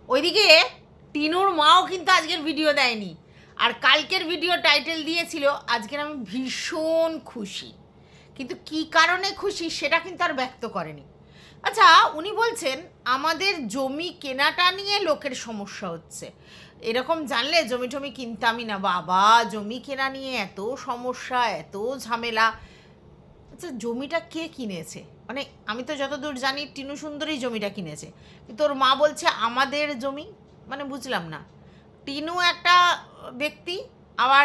ওইদিকে টিনুর মাও কিন্তু আজকের ভিডিও দেয়নি, আর কালকের ভিডিও টাইটেল দিয়েছিল আজকের আমি ভীষণ খুশি, কিন্তু কি কারণে খুশি সেটা কিন্তু আর ব্যক্ত করেনি। আচ্ছা, উনি বলছেন আমাদের জমি কেনাটা নিয়ে লোকের সমস্যা হচ্ছে, এরকম জানলে জমি টমি কিনতামই না। বাবা, জমি কেনা নিয়ে এত সমস্যা, এত ঝামেলা। আচ্ছা, জমিটা কে কিনেছে? মানে আমি তো যতদূর জানি টিনু সুন্দরী জমিটা কিনেছে, কিন্তু ওর মা বলছে আমাদের জমি। মানে বুঝলাম না। টিনু একটা ব্যক্তি, আবার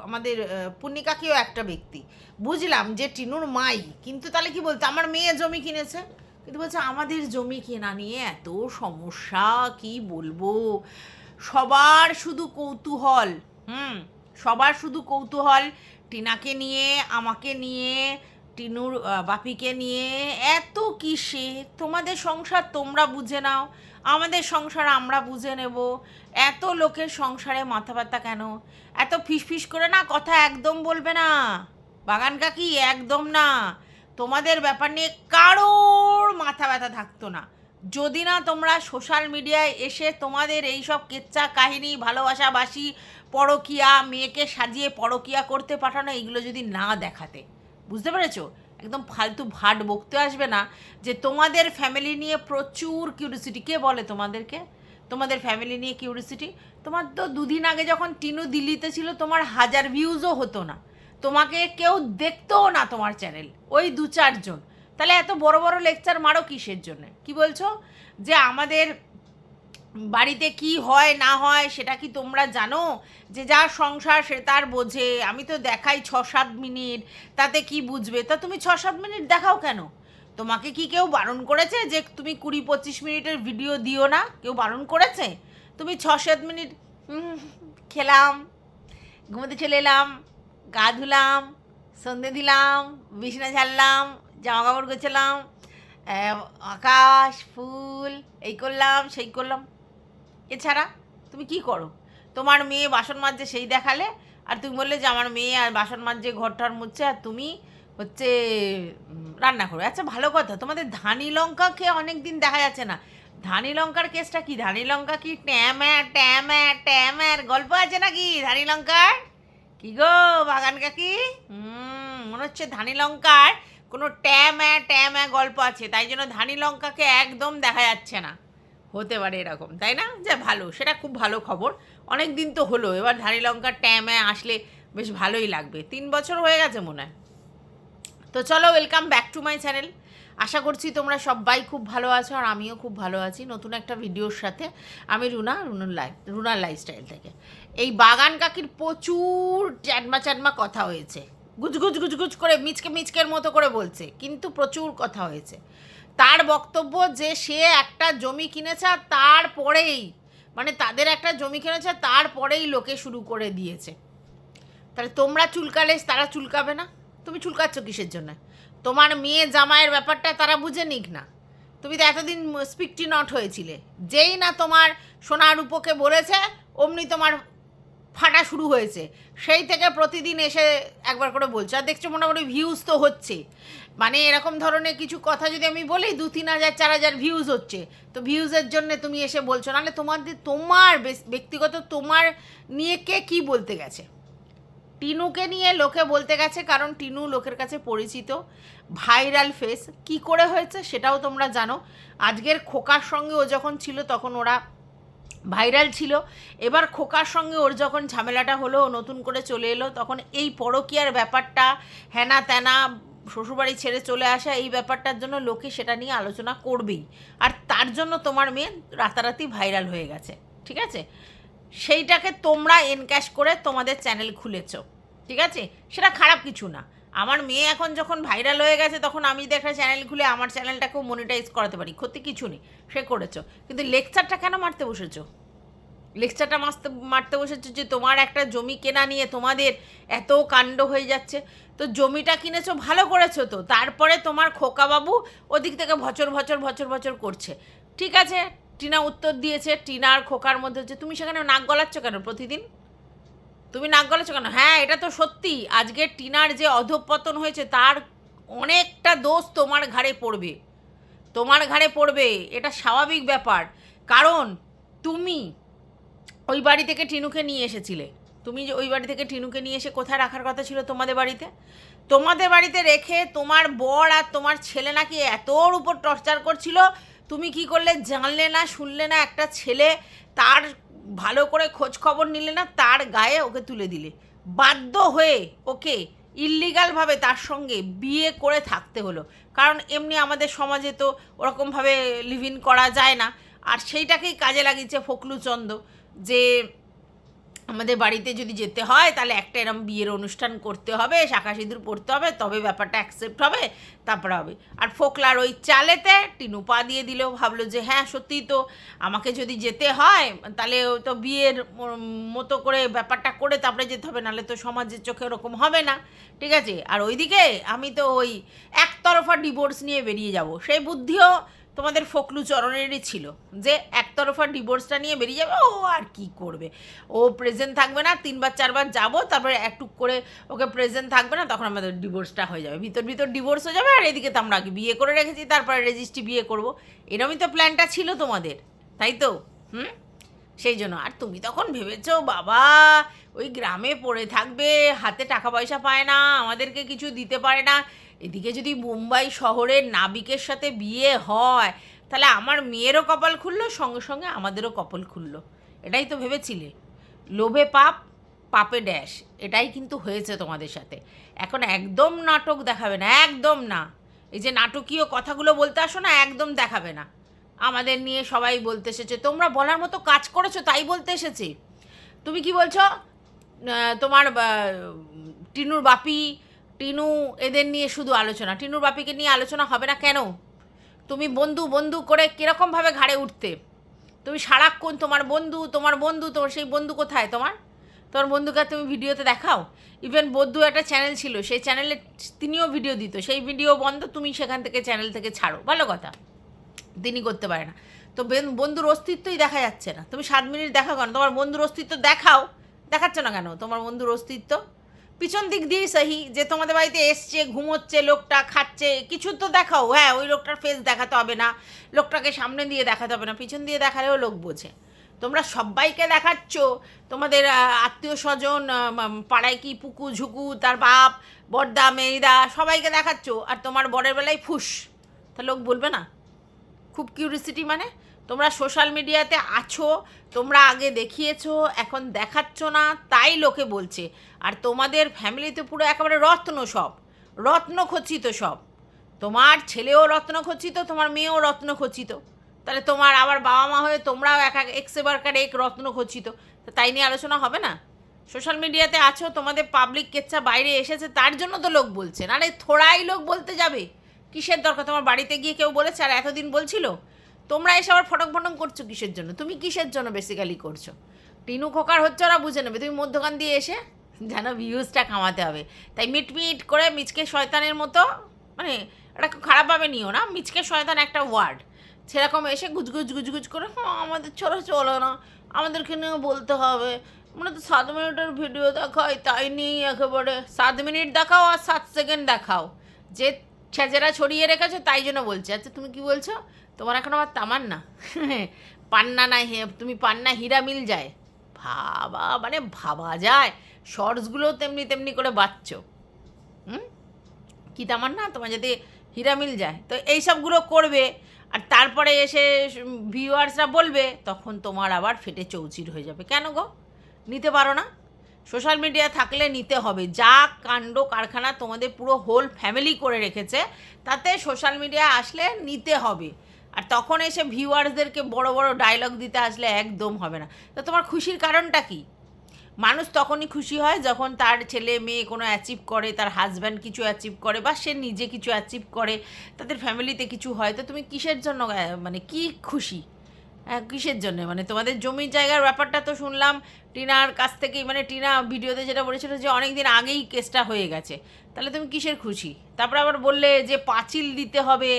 আমাদের পূর্ণিকাকেও একটা ব্যক্তি। বুঝলাম যে টিনুর মাই, কিন্তু তাহলে কি বলতো আমার মেয়ে জমি কিনেছে, কিন্তু বলছে আমাদের জমি কেনা নিয়ে এত সমস্যা, কি বলবো। সবার শুধু কৌতূহল, সবার শুধু কৌতূহল টিনাকে নিয়ে, আমাকে নিয়ে, টিনুর বাপিকে নিয়ে। এত কিসে? তোমাদের সংসার তোমরা বুঝে নাও, আমাদের সংসার আমরা বুঝে নেব। এত লোকের সংসারে মাথা ব্যথা কেন? এত ফিসফিস করে না কথা একদম বলবে না বাগান কাকি, একদম না। তোমাদের ব্যাপার নিয়ে কারোর মাথা ব্যথা থাকতো না যদি না তোমরা সোশ্যাল মিডিয়ায় এসে তোমাদের এই সব কেচ্চা কাহিনী, ভালোবাসাবাসি, পরকিয়া, মেয়েকে সাজিয়ে পরকিয়া করতে পাঠানো, এইগুলো যদি না দেখাতে। বুঝতে পেরেছো? একদম ফালতু ভাট বকতে আসবে না যে তোমাদের ফ্যামিলি নিয়ে প্রচুর কিউরিসিটি। কে বলে তোমাদেরকে তোমাদের ফ্যামিলি নিয়ে কিউরিসিটি? তোমার তো দুদিন আগে যখন টিনু দিল্লিতে ছিল তোমার 1000 ভিউজও হতো না, তোমাকে কেউ দেখতোও না তোমার চ্যানেল, ওই 2-4 জন। তাহলে এত বড় বড় লেকচার মারো কিসের জন্য? কি বলছো যে আমাদের বাড়িতে কি হয় না হয় সেটা কি তোমরা জানো? যে যার সংসার সে তার বোঝে। আমি তো দেখাই 6-7 মিনিট, তাতে কি বুঝবে? তা তুমি 6-7 মিনিট দেখাও কেন? তোমাকে কি কেউ বারণ করেছে যে তুমি 20-25 মিনিটের ভিডিও দিও না? কেউ বারণ করেছে? তুমি 6-7 মিনিট খেলাম, ঘুমোতে চলে এলাম, গা ধুলাম, সন্ধে দিলাম, বিছানা ঝাড়লাম, জামা কাপড় গোছালাম, আকাশ ফুল, এই করলাম সেই করলাম, এছাড়া তুমি কি করো? তোমার মেয়ে বাসন মাজছে সেই দেখালে, আর তুমি বললে যে আমার মেয়ে আর বাসন মাজছে, ঘরটার মুছছে, আর তুমি হচ্ছে রান্না করো। আচ্ছা ভালো কথা, তোমাদের ধানি লঙ্কাকে অনেক দিন দেখা যাচ্ছে না। ধানি লঙ্কার কেসটা কি? ধানি লঙ্কা কি ট্যাম্যার ট্যাম্যার ট্যাম্যার গল্প আছে নাকি ধানি লঙ্কার? কি গো বাগান কাকি, মনে হচ্ছে ধানি লঙ্কার কোনো ট্যাম্যার ট্যাম্যার গল্প আছে, তাই জন্য ধানি লঙ্কাকে একদম দেখা যাচ্ছে না। হতে পারে এরকম, তাই না? যে ভালো, সেটা খুব ভালো খবর। অনেক দিন তো হলো, এবার ধানি লঙ্কার ট্যামে আসলে বেশ ভালোই লাগবে। 3 বছর হয়ে গেছে মনে হয়। তো চলো, welcome back to my channel. আশা করছি তোমরা সবাই খুব ভালো আছো, আর আমিও খুব ভালো আছি নতুন একটা ভিডিওর সাথে। আমি রুনার লাইফস্টাইল থেকে। এই বাগান কাকির প্রচুর চ্যাটমা চ্যাটমা কথা হয়েছে, গুজগুজ গুজগুজ করে মিচকে মিচকের মতো করে বলছে, কিন্তু প্রচুর কথা হয়েছে। তার বক্তব্য যে সে একটা জমি কিনেছে, আর তারপরেই মানে তাদের একটা জমি কিনেছে, তারপরেই লোকে শুরু করে দিয়েছে। তাহলে তোমরা চুলকালে তারা চুলকাবে না? তুমি চুলকাচ্ছ কিসের জন্য? তোমার মেয়ে জামাইয়ের ব্যাপারটা তারা বুঝে নিক না। তুমি তো এতদিন স্পিকটি নট হয়েছিলে, যেই না তোমার সোনা রূপকে বলেছে অমনি তোমার ফাটা শুরু হয়েছে। সেই থেকে প্রতিদিন এসে একবার করে বলছো, আর দেখছো মোটামুটি ভিউজ তো হচ্ছে। মানে এরকম ধরনের কিছু কথা যদি আমি বলি 2-3 হাজার 4 হাজার ভিউজ হচ্ছে, তো ভিউজের জন্য তুমি এসে বলছো, নাহলে তোমার ব্যক্তিগত তোমার নিয়ে কে কী বলতে গেছে? টিনুকে নিয়ে লোকে বলতে গেছে, কারণ টিনু লোকের কাছে পরিচিত, ভাইরাল ফেস। কি করে হয়েছে সেটাও তোমরা জানো। আজকের খোকার সঙ্গে ও যখন ছিল তখন ওরা ভাইরাল ছিল। এবার খোকার সঙ্গে ওর যখন ঝামেলাটা হলো, ও নতুন করে চলে এলো, তখন এই পরকীয়ার ব্যাপারটা, হ্যানা ত্যানা, শ্বশুরবাড়ি ছেড়ে চলে আসা, এই ব্যাপারটার জন্য লোকে সেটা নিয়ে আলোচনা করবেই। আর তার জন্য তোমার মেয়ে রাতারাতি ভাইরাল হয়ে গেছে, ঠিক আছে? সেইটাকে তোমরা এনক্যাশ করে তোমাদের চ্যানেল খুলেছো, ঠিক আছে? সেটা খারাপ কিছু না। আমার মেয়ে এখন যখন ভাইরাল হয়ে গেছে, তখন আমি একটা চ্যানেল খুলে আমার চ্যানেলটাকেও মনিটাইজ করাতে পারি, ক্ষতি কিছু নেই, সে করেছো। কিন্তু লেকচারটা কেন মারতে বসেছো? লেকচারটা মারতে বসেছো যে তোমার একটা জমি কেনা নিয়ে তোমাদের এত কাণ্ড হয়ে যাচ্ছে। তো জমিটা কিনেছো, ভালো করেছো তো, তারপরে তোমার খোকাবাবু ওদিক থেকে ভচর ভচর ভচর ভচর করছে, ঠিক আছে? টিনা উত্তর দিয়েছে, টিনার খোকার মধ্যে হচ্ছে, তুমি সেখানে নাক গলাচ্ছ কেন প্রতিদিন? তুমি নাক গলাচ্ছ কেন? হ্যাঁ, এটা তো সত্যি, আজকে টিনার যে অধঃপতন হয়েছে তার অনেকটা দোষ তোমার ঘাড়ে পড়বে, তোমার ঘাড়ে পড়বে, এটা স্বাভাবিক ব্যাপার। কারণ তুমি ওই বাড়ি থেকে টিনুকে নিয়ে এসেছিলে, তুমি যে ওই বাড়ি থেকে টিনুকে নিয়ে এসে কোথায় রাখার কথা ছিল? তোমাদের বাড়িতে রেখে তোমার বর আর তোমার ছেলে নাকি এতর উপর টর্চার করছিল, তুমি কি করলে? জানলে না, শুনলে না? একটা ছেলে, তার ভালো করে খোঁজ খবর নিলে না, তার গায়ে ওকে তুলে দিলে, বাধ্য হয়ে ওকে ইল্লিগালভাবে তার সঙ্গে বিয়ে করে থাকতে হলো। কারণ এমনি আমাদের সমাজে তো ওরকমভাবে লিভ ইন করা যায় না। আর সেইটাকেই কাজে লাগিয়েছে ফকলুচন্দ, যে আমাদের বাড়িতে যদি যেতে হয় তাহলে একটা এরম বিয়ের অনুষ্ঠান করতে হবে, শাঁখা সিঁদুর পড়তে হবে, তবে ব্যাপারটা অ্যাকসেপ্ট হবে, তারপরে হবে। আর ফোকলার ওই চালেতে টিনু পা দিয়ে দিল, ভাবলো যে হ্যাঁ সত্যিই তো আমাকে যদি যেতে হয় তাহলে তো বিয়ের মতো করে ব্যাপারটা করে তারপরে যেতে হবে, নাহলে তো সমাজের চোখে ওরকম হবে না, ঠিক আছে। আর ওইদিকে আমি তো ওই একতরফা ডিভোর্স নিয়ে বেরিয়ে যাব, সেই বুদ্ধিও তোমাদের ফকলুচরণেরই ছিল, যে একতরফা ডিভোর্সটা নিয়ে বেরিয়ে যাবে। ও আর কি করবে, ও প্রেজেন্ট থাকবে না, 3বার 4বার যাবো, তারপরে একটু করে ওকে প্রেজেন্ট থাকবে না, তখন আমাদের ডিভোর্সটা হয়ে যাবে, ভিতর ডিভোর্স হয়ে যাবে। আর এদিকে তো আমরা আগে বিয়ে করে রেখেছি, তারপরে রেজিস্ট্রি বিয়ে করবো, এরমই তো প্ল্যানটা ছিল তোমাদের, তাই তো? সেই জন্য। আর তুমি তখন ভেবেছো বাবা ওই গ্রামে পড়ে থাকবে, হাতে টাকা পয়সা পায় না, আমাদেরকে কিছু দিতে পারে না, এদিকে যদি মুম্বাই শহরের নাবিকের সাথে বিয়ে হয় তাহলে আমার মেয়েরও কপাল খুললো, সঙ্গে সঙ্গে আমাদেরও কপাল খুললো, এটাই তো ভেবেছিলে। লোভে পাপ, পাপে ড্যাশ, এটাই কিন্তু হয়েছে তোমাদের সাথে। এখন একদম নাটক দেখাবে না, একদম না। এই যে নাটকীয় কথাগুলো বলতে আসো না, একদম দেখাবে না। আমাদের নিয়ে সবাই বলতে এসেছে, তোমরা বলার মতো কাজ করেছো তাই বলতে এসেছে। তুমি কি বলছো? তোমার টিনুর বাপি, টিনু, এদের নিয়ে শুধু আলোচনা, টিনুর বাপিকে নিয়ে আলোচনা হবে না কেন? তুমি বন্ধু বন্ধু করে কীরকমভাবে ঘাড়ে উঠতে, তুমি সারাক্ষণ তোমার বন্ধু, তোমার সেই বন্ধু কোথায়? তোমার বন্ধুকে তুমি ভিডিওতে দেখাও? ইভেন বন্ধু একটা চ্যানেল ছিল, সেই চ্যানেলে তিনিও ভিডিও দিত, সেই ভিডিও বন্ধ, তুমি সেখান থেকে চ্যানেল থেকে ছাড়ো, ভালো কথা, তিনি করতে পারে না। তো বন্ধুর অস্তিত্বই দেখা যাচ্ছে না, তুমি 7 মিনিট দেখাও কেন? তোমার বন্ধুর অস্তিত্ব দেখাও, দেখাচ্ছ না কেন তোমার বন্ধুর অস্তিত্ব? পিছন দিক দিয়েই সহি, যে তোমাদের বাড়িতে এসছে, ঘুমোচ্ছে, লোকটা খাচ্ছে, কিছু তো দেখাও। হ্যাঁ, ওই লোকটার ফেস দেখাতে হবে না, লোকটাকে সামনে দিয়ে দেখাতে হবে না, পিছন দিয়ে দেখালেও লোক বোঝে। তোমরা সবাইকে দেখাচ্ছ, তোমাদের আত্মীয় স্বজন, পাড়ায় কি পুকু ঝুকু, তার বাপ, বড়দা, মেয়েদা, সবাইকে দেখাচ্ছ, আর তোমার বরের বেলায় ফুস, তা লোক বলবে না? খুব কিউরিসিটি, মানে তোমরা সোশ্যাল মিডিয়াতে আছো, তোমরা আগে দেখিয়েছো, এখন দেখাচ্ছ না, তাই লোকে বলছে। আর তোমাদের ফ্যামিলিতে পুরো একেবারে রত্ন, সব রত্ন খচিত, সব তোমার ছেলেও রত্ন খচিত, তোমার মেয়েও রত্ন খচিত, তাহলে তোমার আবার বাবা মা হয়ে তোমরাও এক সেবারকার এক রত্ন খচিত, তো তাই নিয়ে আলোচনা হবে না? সোশ্যাল মিডিয়াতে আছো, তোমাদের পাবলিক কেচ্ছা বাইরে এসেছে, তার জন্য তো লোক বলছে, নাহলে থোড়াই লোক বলতে যাবে? কিসের দরকার? তোমার বাড়িতে গিয়ে কেউ বলেছে আর এতদিন বলছিল? তোমরা এসে আবার ফটক ফটক করছো কিসের জন্য? তুমি কিসের জন্য বেসিক্যালি করছো? টিনু খোকার হচ্ছে, ওরা বুঝে নেবে, তুমি মধ্যখান দিয়ে এসে যেন ভিউজটা কামাতে হবে, তাই মিটমিট করে মিচকে শয়তানের মতো, মানে এটা খুব খারাপভাবে নিও না, মিচকে শয়তান একটা ওয়ার্ড, সেরকম এসে গুজগুজ গুজগুজ করে, হ্যাঁ আমাদের চলো না, আমাদেরকে নিয়েও বলতে হবে, মানে তো 7 মিনিটের ভিডিও দেখায়, তাই নিয়েই একেবারে 7 মিনিট দেখাও আর 7 সেকেন্ড দেখাও, যে ছেঁচেরা ছড়িয়ে রেখেছো তাই জন্য বলছে। আচ্ছা তুমি কি বলছো? তোমার এখন আবার তামান্না পান্না না, তুমি পান্না হীরা মিল যায়, ভাবা, মানে ভাবা যায়, শর্টসগুলোও তেমনি তেমনি করে বাচ্চ, কি তামান্না তোমার যদি হীরা মিল যায়, তো এইসবগুলো করবে, আর তারপরে এসে ভিউয়ার্সরা বলবে, তখন তোমার আবার ফেটে চৌচির হয়ে যাবে। কেন গো নিতে পারো না? সোশ্যাল মিডিয়া থাকলে নিতে হবে, যা কাণ্ড কারখানা তোমাদের পুরো হোল ফ্যামিলি করে রেখেছে, তাতে সোশ্যাল মিডিয়া আসলে নিতে হবে। আর তখন এসে ভিউয়ার্সদেরকে বড় বড় ডায়লগ দিতে আসলে একদম হবে না। তো তোমার খুশির কারণটা কি? মানুষ তখনই খুশি হয় যখন তার ছেলে মেয়ে কোনো অ্যাচিভ করে, তার হাজব্যান্ড কিছু অ্যাচিভ করে, বা সে নিজে কিছু অ্যাচিভ করে, তাদের ফ্যামিলিতে কিছু হয়। তো তুমি কিসের জন্য, মানে কি খুশি, কিসের জন্য? মানে তোমাদের জমির জায়গার ব্যাপারটা তো শুনলাম টিনার কাছ থেকেই, মানে টিনা ভিডিওতে যেটা বলেছিল যে অনেক দিন আগেই কেসটা হয়ে গেছে, তাহলে তুমি কিসের খুশি? তারপরে আবার বললে যে পাঁচিল দিতে হবে,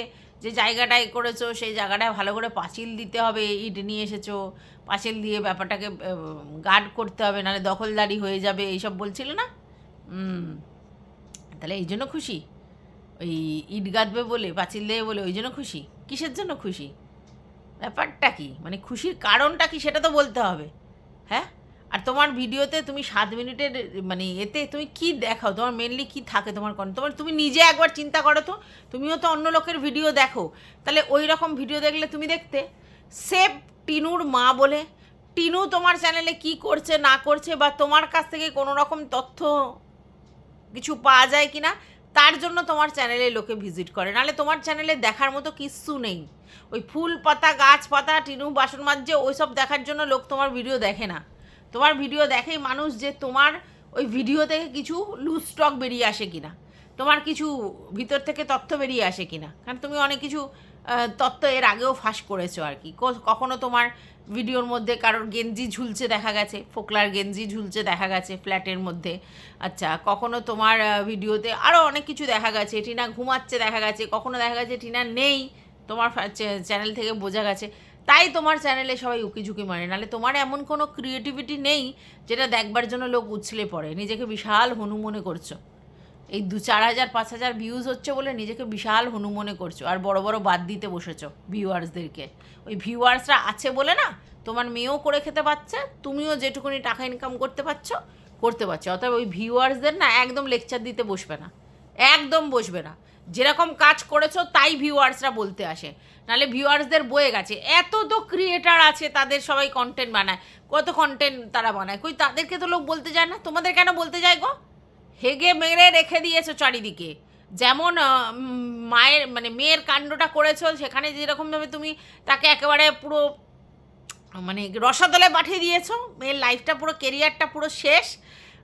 যে জায়গাটায় করেছো সেই জায়গাটায় ভালো করে পাঁচিল দিতে হবে, ইট নিয়ে এসেছো, পাঁচিল দিয়ে ব্যাপারটাকে গার্ড করতে হবে, নাহলে দখলদারি হয়ে যাবে, এইসব বলছিল না? তাহলে এই জন্য খুশি? ওই ইট গাঁদবে বলে, পাঁচিল দেবে বলে ওই জন্য খুশি? কিসের জন্য খুশি? ব্যাপারটা কি, মানে খুশির কারণটা কি সেটা তো বলতে হবে। হ্যাঁ, আর তোমার ভিডিওতে তুমি 7 মিনিটের মানে এতে তুমি কি দেখাও, তোমার মেনলি কি থাকে তোমার তোমার তুমি নিজে একবার চিন্তা করো তো, তুমিও তো অন্য লোকের ভিডিও দেখো, তাহলে ওই রকম ভিডিও দেখলে তুমি দেখতে সেভ টিনুর মা বলে, টিনু তোমার চ্যানেলে কি করছে না করছে বা তোমার কাছ থেকে কোনো রকম তথ্য কিছু পাওয়া যায় কি না, তার জন্য তোমার চ্যানেলে লোকে ভিজিট করে, নাহলে তোমার চ্যানেলে দেখার মতো কিচ্ছু নেই। ওই ফুল পাতা গাছপাতা টিনু বাসন মাজছে ওই সব দেখার জন্য লোক তোমার ভিডিও দেখে না। তোমার ভিডিও দেখেই মানুষ যে তোমার ওই ভিডিও থেকে কিছু লুজ স্টক বেরিয়ে আসে কিনা, তোমার কিছু ভিতর থেকে তথ্য বেরিয়ে আসে কিনা, কারণ তুমি অনেক কিছু তথ্য এর আগেও ফাঁস করেছো আর কি। কখনো তোমার ভিডিওর মধ্যে কারোর গেঞ্জি ঝুলছে দেখা গেছে, ফোকলার গেঞ্জি ঝুলছে দেখা গেছে ফ্ল্যাটের মধ্যে। আচ্ছা, কখনো তোমার ভিডিওতে আরও অনেক কিছু দেখা গেছে, টিনা ঘুমাচ্ছে দেখা গেছে, কখনো দেখা গেছে টিনা নেই, তোমার চ্যানেল থেকে বোঝা গেছে, তাই তোমার চ্যানেলে সবাই উকিঝুঁকি মারে, নাহলে তোমার এমন কোনো ক্রিয়েটিভিটি নেই যেটা দেখবার জন্য লোক উছলে পড়ে। নিজেকে বিশাল হনু মনে করছো, এই 2-4 হাজার 5 হাজার ভিউজ হচ্ছে বলে নিজেকে বিশাল হনু মনে করছো, আর বড় বড় বাদ দিতে বসেছো ভিউয়ার্সদেরকে। ওই ভিউয়ার্সরা আছে বলে না তোমার মেয়েও করে খেতে পারছে, তুমিও যেটুকুনি টাকা ইনকাম করতে পারছো। অতএব ওই ভিউয়ার্সদের না একদম লেকচার দিতে বসবে না, একদম বসবে না। যেরকম কাজ করেছো তাই ভিউয়ার্সরা বলতে আসে, নাহলে ভিউয়ার্সদের বয়ে গেছে। এত তো ক্রিয়েটার আছে, তাদের সবাই কন্টেন্ট বানায়, কত কন্টেন্ট তারা বানায়, কই তাদেরকে তো লোক বলতে যায় না, তোমাদের কেন বলতে যায় গো? হেগে মেরে রেখে দিয়েছো চারিদিকে। যেমন মায়ের মানে মেয়ের কাণ্ডটা করেছো, সেখানে যেরকমভাবে তুমি তাকে একেবারে পুরো মানে রসাতলে পাঠিয়ে দিয়েছো, মেয়ের লাইফটা পুরো কেরিয়ারটা পুরো শেষ।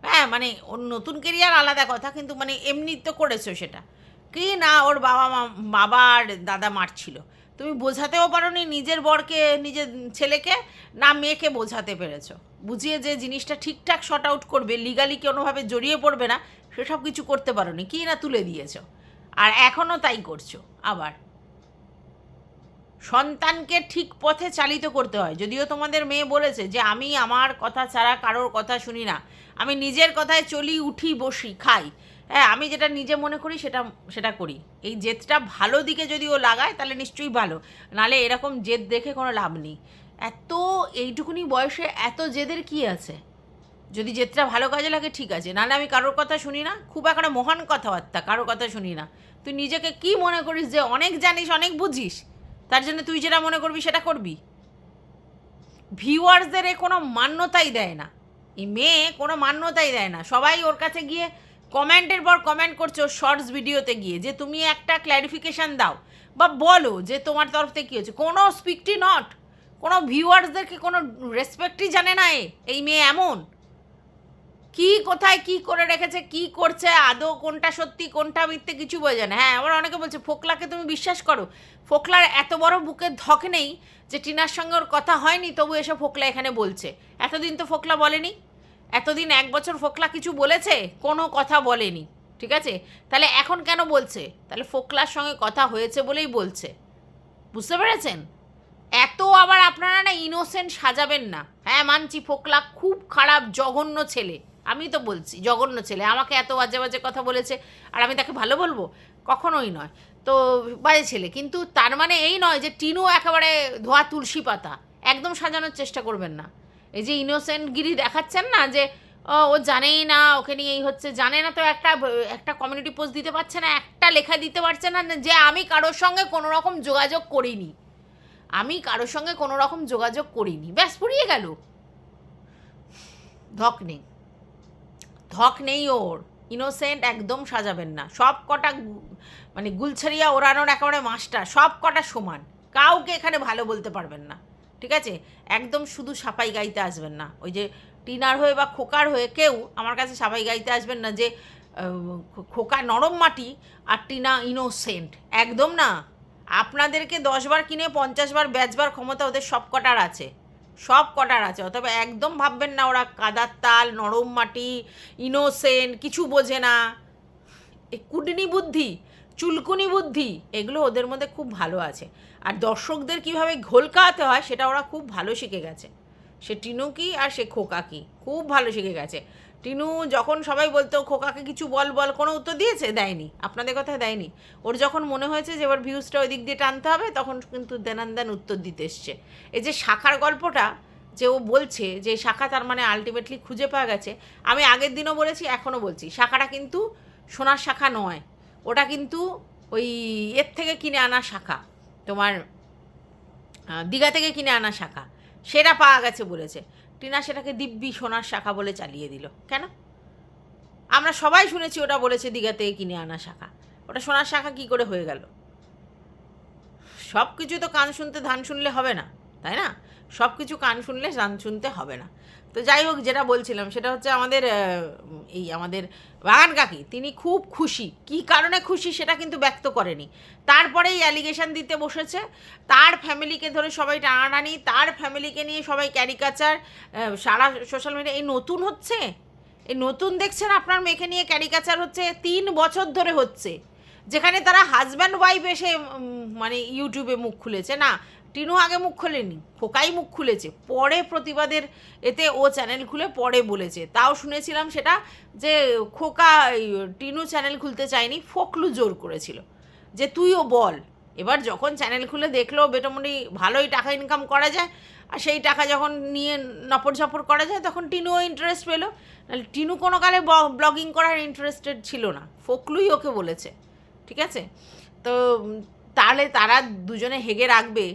হ্যাঁ, মানে ওর নতুন কেরিয়ার আলাদা কথা, কিন্তু মানে এমনি তো করেছো সেটা কি না, ওর বাবা আর দাদা মারছিল, তুমি বোঝাতেও পারোনি নিজের বরকে, নিজের ছেলেকে, না মেয়েকে বোঝাতে পেরেছো, বুঝিয়ে যে জিনিসটা ঠিকঠাক শর্ট আউট করবে, লিগালি কোনোভাবে জড়িয়ে পড়বে না, সেসব কিছু করতে পারোনি, কি না তুলে দিয়েছো। আর এখনও তাই করছো। আবার সন্তানকে ঠিক পথে চালিত করতে হয়, যদিও তোমাদের মেয়ে বলেছে যে আমি আমার কথা ছাড়া কারোর কথা শুনি না, আমি নিজের কথায় চলি, উঠি, বসি, খাই। হ্যাঁ, আমি যেটা নিজে মনে করি সেটা সেটা করি। এই জেদটা ভালো দিকে যদি ও লাগায় তাহলে নিশ্চয়ই ভালো, নাহলে এরকম জেদ দেখে কোনো লাভ নেই। এত এইটুকুনি বয়সে এত জেদের কি আছে? যদি জেদটা ভালো কাজে লাগে ঠিক আছে, নাহলে আমি কারোর কথা শুনি না, খুব একটা মহান কথাবার্তা, কারোর কথা শুনি না। তুই নিজেকে কি মনে করিস যে অনেক জানিস, অনেক বুঝিস, তার জন্য তুই যেটা মনে করবি সেটা করবি? ভিউয়ার্সদের কোনো মান্যতাই দেয় না, এই মেয়ে কোনো মান্যতাই দেয় না। সবাই ওর কাছে গিয়ে কমেন্টের পর কমেন্ট করছে ওর শর্টস ভিডিওতে গিয়ে, যে তুমি একটা ক্ল্যারিফিকেশান দাও বা বলো যে তোমার তরফ থেকে কী হচ্ছে। কোনো স্পিকটি নট, কোনো ভিউয়ার্সদেরকে কোনো রেসপেক্টই জানে না এই মেয়ে। এমন কি কোথায় কি করে রেখেছে, কি করছে, আদৌ কোনটা সত্যি কোনটা মিথ্যে কিছু বোঝে না। হ্যাঁ, আবার অনেকে বলছে ফোকলাকে তুমি বিশ্বাস করো, ফোকলার এত বড় বুকের ধক নেই যে টিনার সঙ্গে ওর কথা হয়নি তবু এসব ফোকলা এখানে বলছে। এতদিন তো ফোকলা বলেনি, এতদিন 1 বছর ফোকলা কিছু বলেছে? কোনো কথা বলেনি, ঠিক আছে? তাহলে এখন কেন বলছে? তাহলে ফোকলার সঙ্গে কথা হয়েছে বলেই বলছে, বুঝতে পেরেছেন? এত আবার আপনারা না ইনোসেন্ট সাজাবেন না। হ্যাঁ, মানছি ফোকলা খুব খারাপ জঘন্য ছেলে, আমি তো বলছি জঘন্য ছেলে, আমাকে এত বাজে বাজে কথা বলেছে আর আমি তাকে ভালো বলবো? কখনোই নয়। তো বাজে ছেলে, কিন্তু তার মানে এই নয় যে টিনু একেবারে ধোয়া তুলসী পাতা, একদম সাজানোর চেষ্টা করবেন না। এই যে ইনোসেন্টগিরি দেখাচ্ছেন না, যে ও জানেই না ওকে নিয়ে এই হচ্ছে, জানে না তো একটা একটা কমিউনিটি পোস্ট দিতে পারছে না, একটা লেখা দিতে পারছে না যে আমি কারোর সঙ্গে কোনো রকম যোগাযোগ করিনি, আমি কারোর সঙ্গে কোনো রকম যোগাযোগ করিনি, ব্যাস পুড়িয়ে গেল। ধক নেই, ধক নেই ওর। ইনোসেন্ট একদম সাজাবেন না। সব কটা মানে গুলছাড়িয়া ওড়ানোর একেবারে মাস্টার, সব কটা সমান, কাউকে এখানে ভালো বলতে পারবেন না, ঠিক আছে? একদম শুধু সাফাই গাইতে আসবেন না, ওই যে টিনার হয়ে বা খোকার হয়ে কেউ আমার কাছে সাফাই গাইতে আসবেন না যে খোকা নরম মাটি আর টিনা ইনোসেন্ট, একদম না। আপনাদেরকে 10 বার কিনে 50 বার বেচবার ক্ষমতা ওদের সব কটার আছে, সব কটার আছে। তবে একদম ভাববেন না ওরা কাদার তাল, নরম মাটি, ইনোসেন্ট, কিছু বোঝে না। এই কুডনি বুদ্ধি, চুলকুনি বুদ্ধি, এগুলো ওদের মধ্যে খুব ভালো আছে। আর দর্শকদের কীভাবে ঘোল খাওয়াতে হয় সেটা ওরা খুব ভালো শিখে গেছে। সে টিনু কি আর সে খোকা কি, খুব ভালো শিখে গেছে। টিনু যখন সবাই বলতো খোকাকে কিছু বল বল, কোনো উত্তর দিয়েছে? দেয়নি, আপনাদের কথায় দেয়নি। ওর যখন মনে হয়েছে যে এবার ভিউজটা ওই দিক দিয়ে টানতে হবে, তখন কিন্তু দেনান্দান উত্তর দিতে এসছে। এই যে শাখার গল্পটা যে ও বলছে যে শাখা তার মানে আলটিমেটলি খুঁজে পাওয়া গেছে, আমি আগের দিনও বলেছি, এখনও বলছি, শাখাটা কিন্তু সোনার শাখা নয়, ওটা কিন্তু ওই এর থেকে কিনে আনা শাখা, তোমার দীঘা থেকে কিনে আনা শাখা, সেটা পাওয়া গেছে বলেছে। টিনা সেটাকে দিব্যি সোনার শাখা বলে চালিয়ে দিল। কেন? আমরা সবাই শুনেছি ওটা বলেছে দীঘা থেকে কিনে আনা শাখা, ওটা সোনার শাখা কি করে হয়ে গেল? সব কিছু তো কান শুনতে ধান শুনলে হবে না, তাই না? সব কিছু কান শুনলে ধান শুনতে হবে না। তো যাই হোক, যেটা বলছিলাম সেটা হচ্ছে আমাদের বাগান কাকি, তিনি খুব খুশি। কি কারণে খুশি সেটা কিন্তু ব্যক্ত করেনি। তারপরেই অ্যালিগেশন দিতে বসেছে, তার ফ্যামিলিকে ধরে সবাই টানাটানি, তার ফ্যামিলিকে নিয়ে সবাই ক্যারিকাচার, সারা সোশ্যাল মিডিয়া। এই নতুন হচ্ছে, এই নতুন দেখছেন আপনার মেয়েকে নিয়ে ক্যারিকাচার হচ্ছে, 3 বছর ধরে হচ্ছে, যেখানে তারা হাজব্যান্ড ওয়াইফ এসে মানে ইউটিউবে মুখ খুলেছে না। টিনু আগে মুখ খোলেনি, খোকাই মুখ খুলেছে, পরে প্রতিবাদের এতে ও চ্যানেল খুলে পরে বলেছে। তাও শুনেছিলাম সেটা যে খোকা টিনু চ্যানেল খুলতে চায়নি, ফোকলু জোর করেছিল যে তুইও বল। এবার যখন চ্যানেল খুলে দেখলো বেটামুটি ভালোই টাকা ইনকাম করা যায়, আর সেই টাকা যখন নিয়ে নপর ঝপর করা যায়, তখন টিনুও ইন্টারেস্ট পেলো। নাহলে টিনু কোনো কালে ব্লগিং করার ইন্টারেস্টেড ছিল না, ফোকলুই ওকে বলেছে। ঠিক আছে? তো তাহলে তারা দুজনে হেগে রাখবে,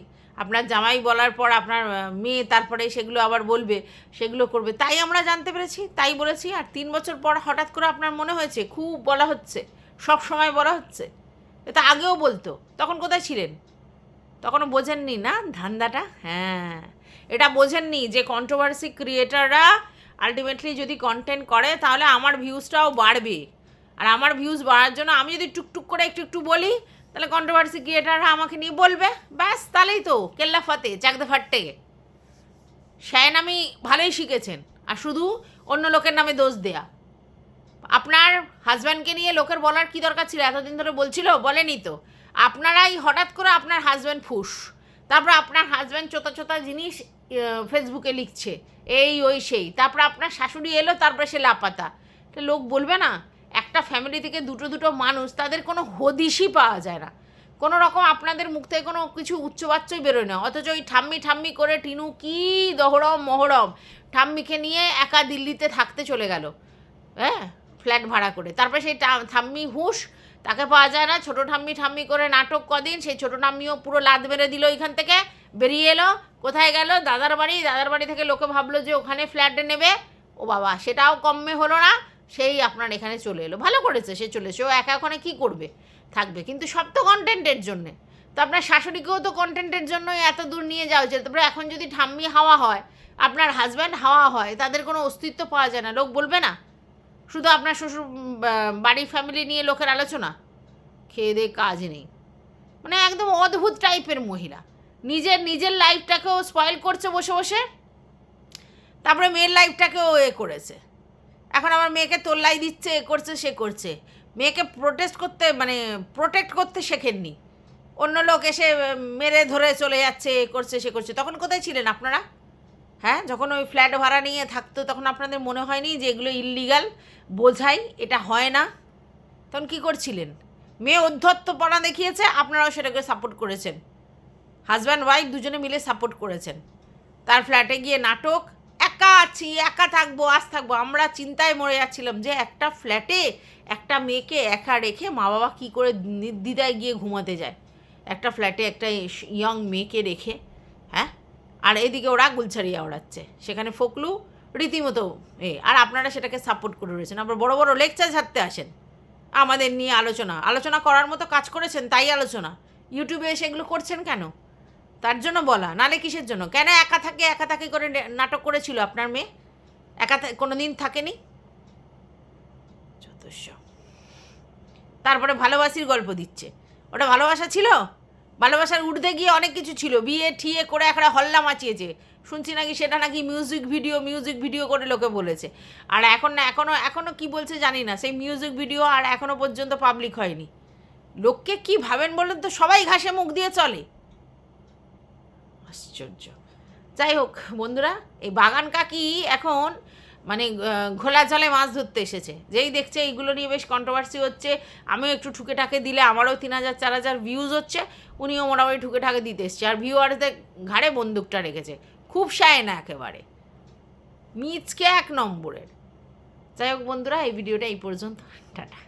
আপনার জামাই বলার পর আপনার মেয়ে তারপরে সেগুলো আবার বলবে, সেগুলো করবে, তাই আমরা জানতে পেরেছি, তাই বলেছি। আর 3 বছর পর হঠাৎ করে আপনার মনে হয়েছে খুব বলা হচ্ছে, সব সময় বলা হচ্ছে? এটা আগেও বলতো, তখন কোথায় ছিলেন? তখনও বোঝেননি না ধান্দাটা? হ্যাঁ, এটা বোঝেননি যে কন্ট্রোভার্সি ক্রিয়েটাররা আলটিমেটলি যদি কন্টেন্ট করে তাহলে আমার ভিউজটাও বাড়বে, আর আমার ভিউজ বাড়ার জন্য আমি যদি টুকটুক করে একটু একটু বলি, তাহলে কন্ট্রোভার্সি ক্রিয়েটাররা আমাকে নিয়ে বলবে, ব্যাস তাহলেই তো কেল্লা ফাতে চাকদে ফাটে। শায়ন আমি ভালোই শিখেছেন, আর শুধু অন্য লোকের নামে দোষ দেয়া। আপনার হাজব্যান্ডকে নিয়ে লোকের বলার কি দরকার ছিল? এতদিন ধরে বলছিল, বলেনি তো। আপনারাই হঠাৎ করে আপনার হাজব্যান্ড ফুস, তারপর আপনার হাজব্যান্ড চোতা চোতা জিনিস ফেসবুকে লিখছে, এই ওই সেই, তারপর আপনার শাশুড়ি এলো, তারপরে সে লাপাতা। তো লোক বলবে না? একটা ফ্যামিলি থেকে দুটো মানুষ, তাদের কোনো হদিশই পাওয়া যায় না, কোনো রকম আপনাদের মুখ থেকে কোনো কিছু উচ্চবাচ্যই বেরোয় না। অথচ ওই ঠাম্মি করে টিনু কি দহরম মহরম, ঠাম্মিকে নিয়ে একা দিল্লিতে থাকতে চলে গেল, হ্যাঁ, ফ্ল্যাট ভাড়া করে। তারপরে সেই ঠাম্মি হুঁশ, তাকে পাওয়া যায় না। ছোটো ঠাম্মি করে নাটক কদিন, সেই ছোটো ঠাম্মিও পুরো লাদ মেরে দিল, এখান থেকে বেরিয়ে এলো। কোথায় গেল? দাদার বাড়ি থেকে লোকে ভাবলো যে ওখানে ফ্ল্যাটে নেবে, ও বাবা সেটাও কমে হলো না, সেই আপনার এখানে চলে এলো। ভালো করেছে, সে চলে এসে, ও একা ওখানে কী করবে, থাকবে। কিন্তু সব তো কন্টেন্টের জন্যে। তো আপনার শাশুড়িকেও তো কন্টেন্টের জন্যই এত দূর নিয়ে যাওয়া উচিত। তারপরে এখন যদি ঠাম্মি হাওয়া হয়, আপনার হাজব্যান্ড হাওয়া হয়, তাদের কোনো অস্তিত্ব পাওয়া যায় না, লোক বলবে না? শুধু আপনার শ্বশুর বাড়ির ফ্যামিলি নিয়ে লোকের আলোচনা, খেয়ে দিয়ে কাজ নেই, মানে একদম অদ্ভুত টাইপের মহিলা। নিজের লাইফটাকেও স্পয়েল করছে বসে বসে, তারপরে মেয়ের লাইফটাকেও করেছে। এখন আমার মেয়েকে তোল্লাই দিচ্ছে, করছে, সে করছে। মেয়েকে প্রোটেক্ট করতে শেখেননি, অন্য লোক এসে মেরে ধরে চলে যাচ্ছে, করছে, সে করছে। তখন কোথায় ছিলেন আপনারা? হ্যাঁ, যখন ওই ফ্ল্যাট ভাড়া নিয়ে থাকতো, তখন আপনাদের মনে হয়নি যে এগুলো ইললিগাল, বোঝাই এটা হয় না? তখন কী করছিলেন? মেয়ে অধ্যত্বপনা দেখিয়েছে, আপনারাও সেটাকে সাপোর্ট করেছেন, হাজব্যান্ড ওয়াইফ দুজনে মিলে সাপোর্ট করেছেন। তার ফ্ল্যাটে গিয়ে নাটক, একা আছি, একা থাকবো, আজ থাকবো। আমরা চিন্তায় মরে যাচ্ছিলাম যে একটা ফ্ল্যাটে একটা মেয়েকে একা রেখে মা বাবা কী করে নির্দ্বিধায় গিয়ে ঘুমাতে যায়, একটা ফ্ল্যাটে একটা ইয়ং মেয়েকে রেখে। হ্যাঁ, আর এদিকে ওরা গুলছাড়িয়া ওড়াচ্ছে, সেখানে ফোকলু রীতিমতো আর আপনারা সেটাকে সাপোর্ট করে রয়েছেন। আবার বড় বড় লেকচার ছাড়তে আসেন আমাদের নিয়ে, আলোচনা করার মতো কাজ করেছেন, তাই আলোচনা। ইউটিউবে সেগুলো করছেন কেন? তার জন্য বলা, নালে কিসের জন্য? কেন একা থাকে করে নাটক করেছিল আপনার মেয়ে? কোনো দিন থাকেনি? যথেষ্ট। তারপরে ভালোবাসির গল্প দিচ্ছে, ওটা ভালোবাসা ছিল? ভালোবাসার উঠতে গিয়ে অনেক কিছু ছিল, বিয়ে ঠিয়ে করে একটা হল্লা মাচিয়েছে, শুনছি নাকি সেটা নাকি মিউজিক ভিডিও করে লোকে বলেছে। আর এখনও কি বলছে জানি না, সেই মিউজিক ভিডিও আর এখনও পর্যন্ত পাবলিক হয়নি। লোককে কি ভাবেন বলেন তো, সবাই ঘাসে মুখ দিয়ে চলে, আশ্চর্য। যাই হোক বন্ধুরা, এই বাগান কাকি এখন মানে ঘোলা জলে মাছ ধরতে এসেছে। যেই দেখছে এইগুলো নিয়ে বেশ কন্ট্রোভার্সি হচ্ছে, আমিও একটু ঠুকে ঠাকে দিলে আমারও 3,000-4,000 ভিউজ হচ্ছে, উনিও মোটামুটি ঠুকে ঠাকে দিতে এসছে, আর ভিউয়ারদের ঘাড়ে বন্দুকটা রেখেছে। খুব শায় না একেবারে, মিচকে 1 নম্বরের। যাই হোক বন্ধুরা, এই ভিডিওটা এই পর্যন্ত। টাটা।